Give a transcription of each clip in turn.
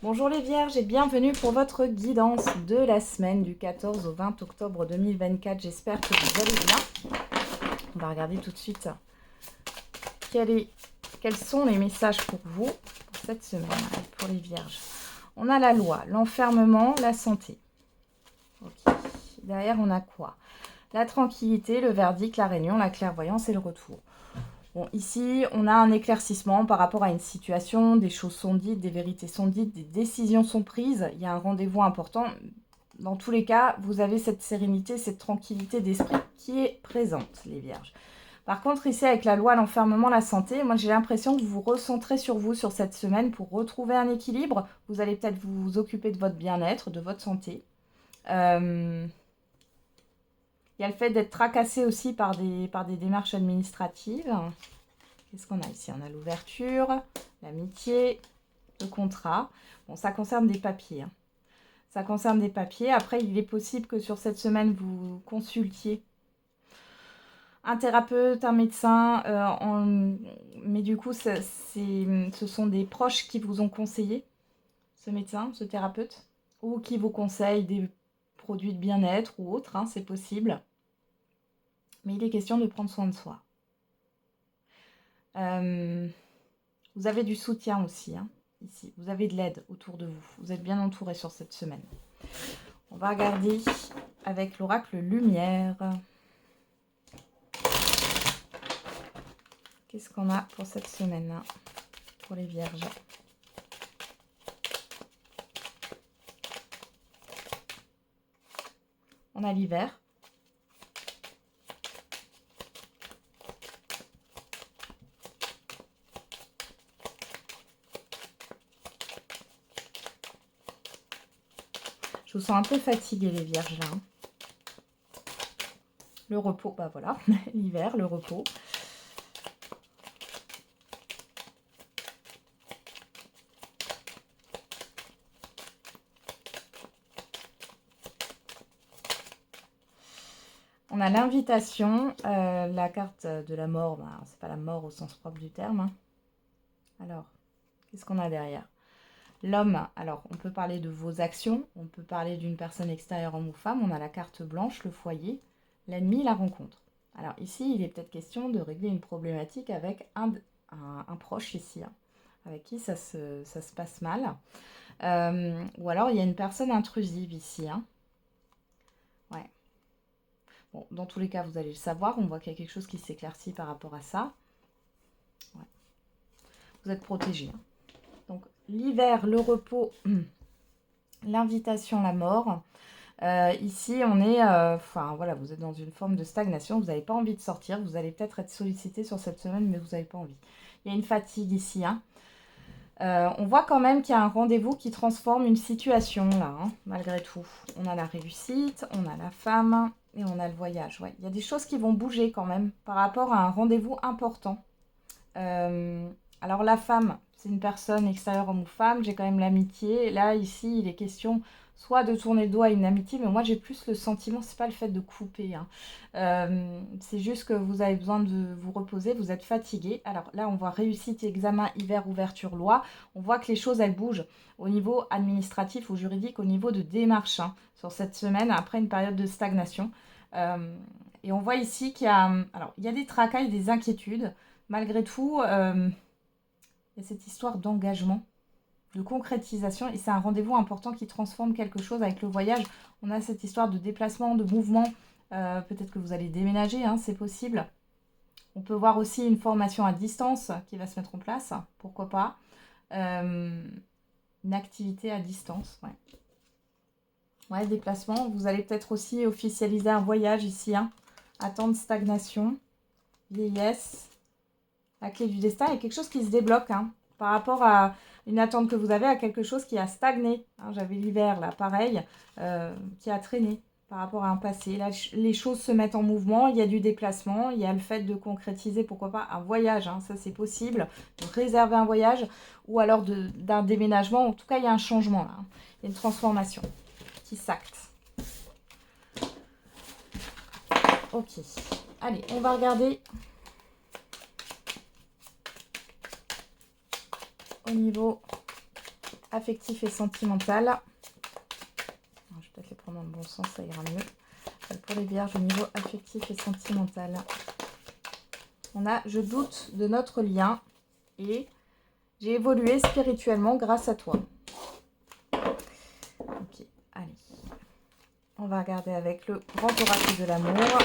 Bonjour les Vierges et bienvenue pour votre guidance de la semaine du 14 au 20 octobre 2024. J'espère que vous allez bien. On va regarder tout de suite quels sont les messages pour vous pour cette semaine, pour les Vierges. On a la loi, l'enfermement, la santé. Okay. Derrière, on a quoi? La tranquillité, le verdict, la réunion, la clairvoyance et le retour. Bon, ici, on a un éclaircissement par rapport à une situation, des choses sont dites, des vérités sont dites, des décisions sont prises, il y a un rendez-vous important. Dans tous les cas, vous avez cette sérénité, cette tranquillité d'esprit qui est présente, les Vierges. Par contre, ici, avec la loi, l'enfermement, la santé, moi j'ai l'impression que vous vous recentrez sur vous sur cette semaine pour retrouver un équilibre. Vous allez peut-être vous occuper de votre bien-être, de votre santé. Il y a le fait d'être tracassé aussi par des démarches administratives. Qu'est-ce qu'on a ici? On a l'ouverture, l'amitié, le contrat. Bon, ça concerne des papiers. Ça concerne des papiers. Après, il est possible que sur cette semaine, vous consultiez un thérapeute, un médecin. Mais du coup, ce sont des proches qui vous ont conseillé ce médecin, ce thérapeute, ou qui vous conseillent des produits de bien-être ou autres. C'est possible. Mais il est question de prendre soin de soi. Vous avez du soutien aussi, ici. Vous avez de l'aide autour de vous. Vous êtes bien entouré sur cette semaine. On va regarder avec l'oracle Lumière. Qu'est-ce qu'on a pour cette semaine pour les Vierges? On a l'hiver. Je vous sens un peu fatigué les Vierges là. Le repos, bah voilà, l'hiver, le repos. On a l'invitation, la carte de la mort, bah, c'est pas la mort au sens propre du terme. Alors, qu'est-ce qu'on a derrière? L'homme, alors on peut parler de vos actions, on peut parler d'une personne extérieure homme ou femme, on a la carte blanche, le foyer, l'ennemi, la rencontre. Alors ici, il est peut-être question de régler une problématique avec un proche ici, avec qui ça se passe mal. Ou alors il y a une personne intrusive ici. Ouais. Bon, dans tous les cas, vous allez le savoir, on voit qu'il y a quelque chose qui s'éclaircit par rapport à ça. Ouais. Vous êtes protégé. Donc l'hiver, le repos, l'invitation, la mort. Ici, on est, voilà, vous êtes dans une forme de stagnation, vous n'avez pas envie de sortir, vous allez peut-être être sollicité sur cette semaine, mais vous n'avez pas envie. Il y a une fatigue ici. On voit quand même qu'il y a un rendez-vous qui transforme une situation là, malgré tout. On a la réussite, on a la femme et on a le voyage. Ouais. Il y a des choses qui vont bouger quand même par rapport à un rendez-vous important. Alors la femme, c'est une personne extérieure homme ou femme, j'ai quand même l'amitié. Là, ici, il est question soit de tourner le dos à une amitié, mais moi j'ai plus le sentiment, c'est pas le fait de couper. C'est juste que vous avez besoin de vous reposer, vous êtes fatigué. Alors là, on voit réussite, examen, hiver, ouverture, loi. On voit que les choses, elles bougent au niveau administratif ou juridique, au niveau de démarche sur cette semaine, après une période de stagnation. Et on voit ici qu'il y a, il y a des tracas et des inquiétudes. Malgré tout, il y a cette histoire d'engagement, de concrétisation, et c'est un rendez-vous important qui transforme quelque chose avec le voyage. On a cette histoire de déplacement, de mouvement, peut-être que vous allez déménager, c'est possible. On peut voir aussi une formation à distance qui va se mettre en place, pourquoi pas. Une activité à distance, ouais. Ouais, déplacement. Vous allez peut-être aussi officialiser un voyage ici, Attente, stagnation, vieillesse. La clé du destin, il y a quelque chose qui se débloque par rapport à une attente que vous avez, à quelque chose qui a stagné. J'avais l'hiver, là, pareil, qui a traîné par rapport à un passé. Là, les choses se mettent en mouvement, il y a du déplacement, il y a le fait de concrétiser, pourquoi pas, un voyage. Ça, c'est possible, de réserver un voyage ou alors d'un déménagement. En tout cas, il y a un changement, là. Il y a une transformation qui s'acte. Ok. Allez, on va regarder au niveau affectif et sentimental. Je vais peut-être les prendre dans le bon sens, ça ira mieux. Pour les vierges, au niveau affectif et sentimental. On a « Je doute de notre lien et j'ai évolué spirituellement grâce à toi ». Ok, allez. On va regarder avec le grand oracle de l'amour.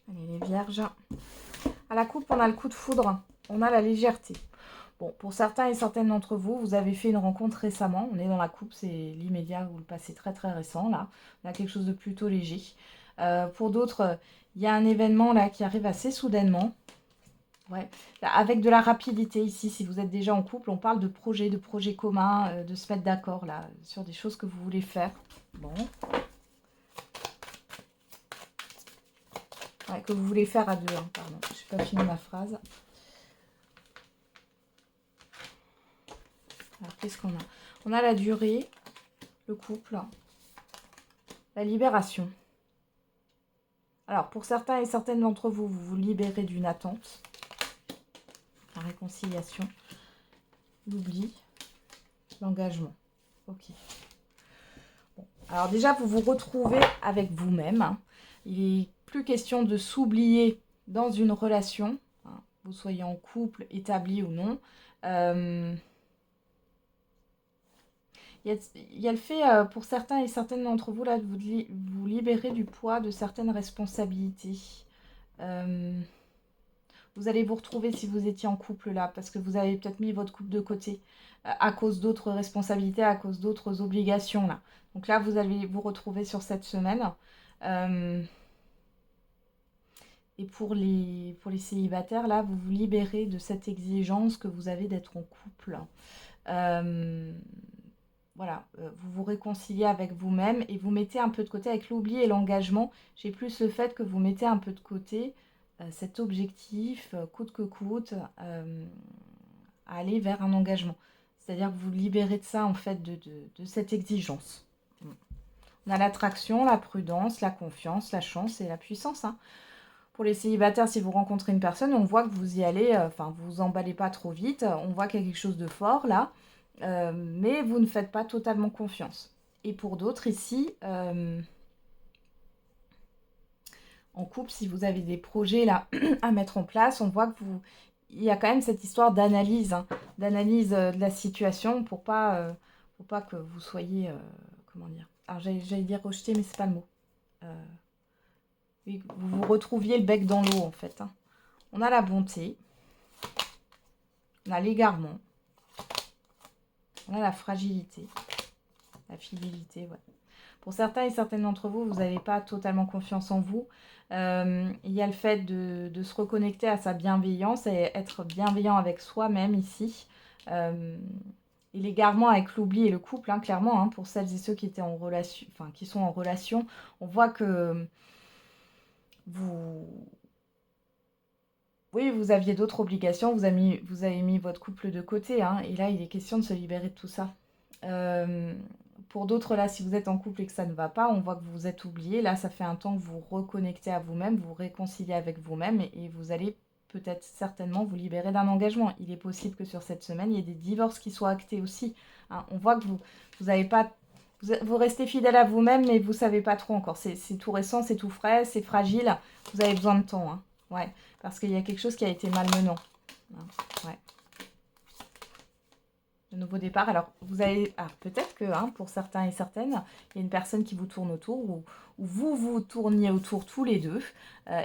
Allez, les vierges. À la coupe, on a le coup de foudre. On a la légèreté. Bon, pour certains et certaines d'entre vous, vous avez fait une rencontre récemment. On est dans la coupe, c'est l'immédiat ou le passé très très récent, là. On a quelque chose de plutôt léger. Pour d'autres, il y a un événement là qui arrive assez soudainement. Ouais. Avec de la rapidité ici, si vous êtes déjà en couple, on parle de projets communs, de se mettre d'accord là, sur des choses que vous voulez faire. Bon. Ouais, que vous voulez faire à deux, hein, pardon. Je n'ai pas fini ma phrase. Alors, qu'est-ce qu'on a? On a la durée, le couple, la libération. Alors, pour certains et certaines d'entre vous, vous vous libérez d'une attente. La réconciliation, l'oubli, l'engagement. Ok. Bon. Alors déjà, vous vous retrouvez avec vous-même. Hein. Il n'est plus question de s'oublier dans une relation, hein, vous soyez en couple, établi ou non. Il y a le fait, pour certains et certaines d'entre vous, là, de vous libérer du poids de certaines responsabilités. Vous allez vous retrouver si vous étiez en couple là, parce que vous avez peut-être mis votre couple de côté à cause d'autres responsabilités, à cause d'autres obligations là. Donc là, vous allez vous retrouver sur cette semaine. Et pour les célibataires, là, vous vous libérez de cette exigence que vous avez d'être en couple. Voilà, vous vous réconciliez avec vous-même et vous mettez un peu de côté avec l'oubli et l'engagement. J'ai plus le fait que vous mettez un peu de côté cet objectif, coûte que coûte, à aller vers un engagement. C'est-à-dire que vous libérez de ça, en fait, de cette exigence. On a l'attraction, la prudence, la confiance, la chance et la puissance. Hein. Pour les célibataires, si vous rencontrez une personne, on voit que vous y allez, enfin, vous vous emballez pas trop vite. On voit qu'il y a quelque chose de fort, là. Mais vous ne faites pas totalement confiance. Et pour d'autres, ici... en couple, si vous avez des projets là à mettre en place, on voit que il y a quand même cette histoire d'analyse, hein, d'analyse de la situation pour pas que vous soyez, comment dire, alors j'allais dire rejeté, mais c'est pas le mot. Oui, vous vous retrouviez le bec dans l'eau en fait. Hein. On a la bonté, on a l'égarement, on a la fragilité, la fidélité, ouais. Pour certains et certaines d'entre vous, vous n'avez pas totalement confiance en vous. Il y a le fait de se reconnecter à sa bienveillance et être bienveillant avec soi-même ici. Et l'égarement avec l'oubli et le couple, hein, clairement, hein, pour celles et ceux qui étaient en relation, enfin qui sont en relation, on voit que oui, vous aviez d'autres obligations, vous avez mis votre couple de côté, hein, et là, il est question de se libérer de tout ça. Pour d'autres, là, si vous êtes en couple et que ça ne va pas, on voit que vous vous êtes oublié. Là, ça fait un temps que vous vous reconnectez à vous-même, vous vous réconciliez avec vous-même et vous allez peut-être certainement vous libérer d'un engagement. Il est possible que sur cette semaine, il y ait des divorces qui soient actés aussi. Hein. On voit que vous avez pas... Vous restez fidèle à vous-même, mais vous ne savez pas trop encore. C'est tout récent, c'est tout frais, c'est fragile. Vous avez besoin de temps. Hein. Ouais, parce qu'il y a quelque chose qui a été malmenant. Hein. Ouais. Le nouveau départ. Alors, vous avez... Ah, peut-être que, hein, pour certains et certaines, il y a une personne qui vous tourne autour ou vous vous tourniez autour tous les deux.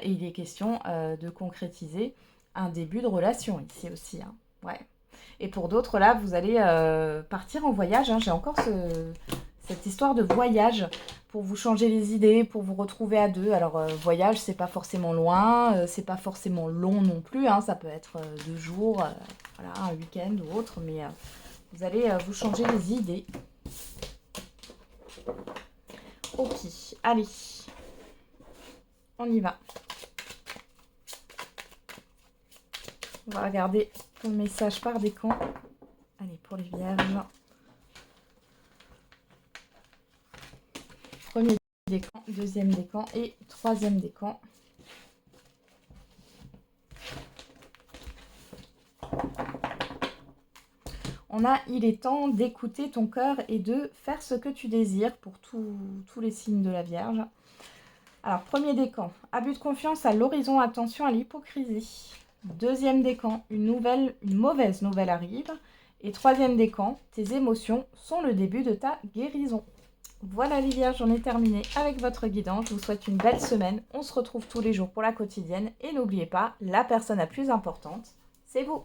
Et il est question de concrétiser un début de relation ici aussi. Hein. Ouais. Et pour d'autres, là, vous allez partir en voyage. Hein. J'ai encore cette histoire de voyage pour vous changer les idées, pour vous retrouver à deux. Alors, voyage, c'est pas forcément loin, c'est pas forcément long non plus. Hein. Ça peut être 2 jours, voilà, un week-end ou autre, mais... vous allez vous changer les idées. Ok, allez. On y va. On va regarder le message par décan. Allez, pour les vierges. Premier décan, deuxième décan et troisième décan. On a « Il est temps d'écouter ton cœur et de faire ce que tu désires » pour tous les signes de la Vierge. Alors, premier décan, abus de confiance à l'horizon, attention à l'hypocrisie. Deuxième décan, une mauvaise nouvelle arrive. Et troisième décan, tes émotions sont le début de ta guérison. Voilà les Vierges, j'en ai terminé avec votre guidance. Je vous souhaite une belle semaine. On se retrouve tous les jours pour la quotidienne. Et n'oubliez pas, la personne la plus importante, c'est vous.